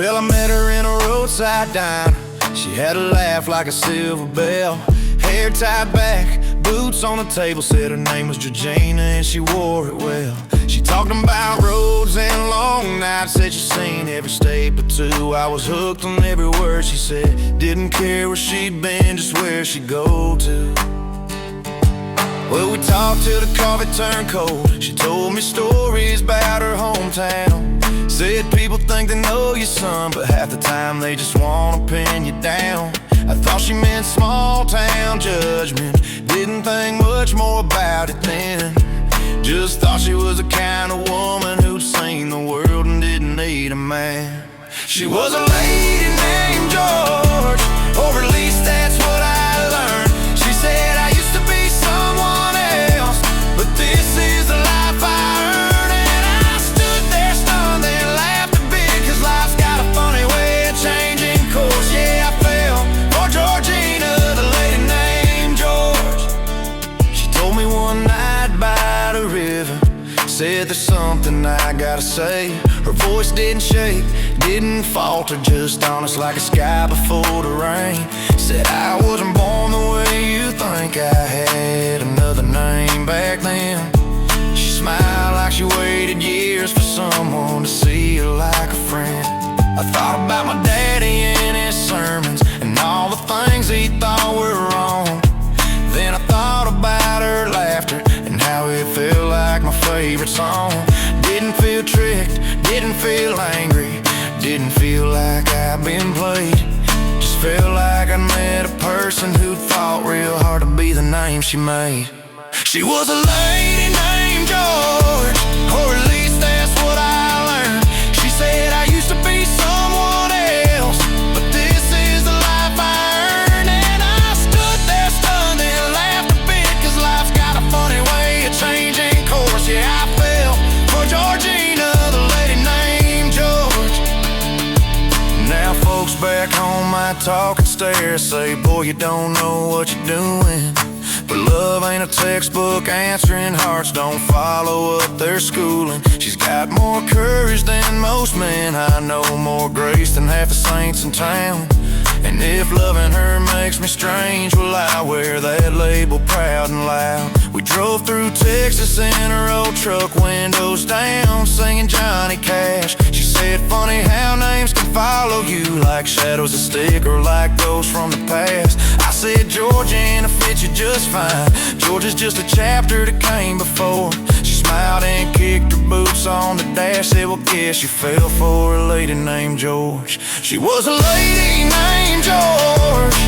Well, I met her in a roadside diner. She had a laugh like a silver bell, hair tied back, boots on the table. Said her name was Georgina and she wore it well. She talked about roads and long nights. Said she'd seen every state but two. I was hooked on every word she said. Didn't care where she'd been, just where she'd go to. Well, we talked till the coffee turned cold. She told me stories about her hometown. Said people think they know you, son, but half the time they just wanna pin you down. I thought she meant small town judgment. Didn't think much more about it then. Just thought she was the kind of woman who'd seen the world and didn't need a man. She was a lady named George, or at least that's what I learned. She said I used to be someone else, but this is the life I earned. And I stood there stunned and laughed a bit, 'cause life's got a funny way of changing course. Yeah, I fell for Georgina, the lady named George. She told me one night by the river, said there's something I gotta say. Her voice didn't shake, didn't falter, just honest like a sky before the rain. Said I wasn't born the way you think, I had another name back then. She smiled like she waited years for someone to see her like a friend. I thought about my daddy and his sermons and all the things he thought were wrong. Then I thought about her laughter and how it felt like my favorite song. Didn't feel tricked, didn't feel angry, didn't feel like I'd been played. Just felt like I met a person who fought real hard to be the name she made. She was a lady named George, or at least that's what I learned. She said I used to be someone else, but this is the life I earned. And I stood there stunned and laughed a bit, 'cause life's got a funny way of changing course. Yeah, I fell for Georgina, the lady named George. Now folks back home might talk and stare, say, boy, you don't know what you're doing. But love ain't a textbook answering, hearts don't follow up their schooling. She's got more courage than most men I know, more grace than half the saints in town. And if loving her makes me strange, well, I wear that label proud and loud. We drove through Texas in her old truck, windows down, singing Johnny Cash. She said, funny how names can follow you like shadows that stick or like ghosts from the past. I said, Georgina fits you just fine. George is just a chapter that came before. She smiled and kicked her boots on the dash. Said, well, guess you fell for a lady named George. She was a lady named George,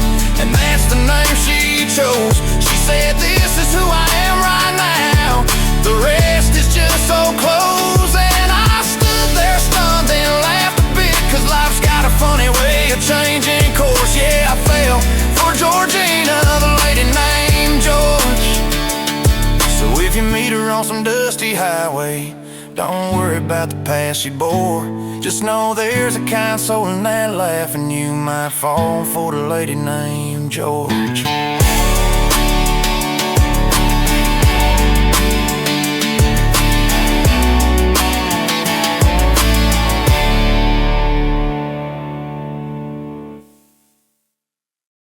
and that's the name she chose. She said, this is who I am right now, the rest is just so close. And I stood there stunned and laughed a bit, 'cause life's got a funny way of changing course. Yeah, I fell for Georgina, the lady named George. So if you meet her on some dusty highway, don't worry about the past she bore. Just know there's a kind soul in that laugh, and you might fall for the lady named George.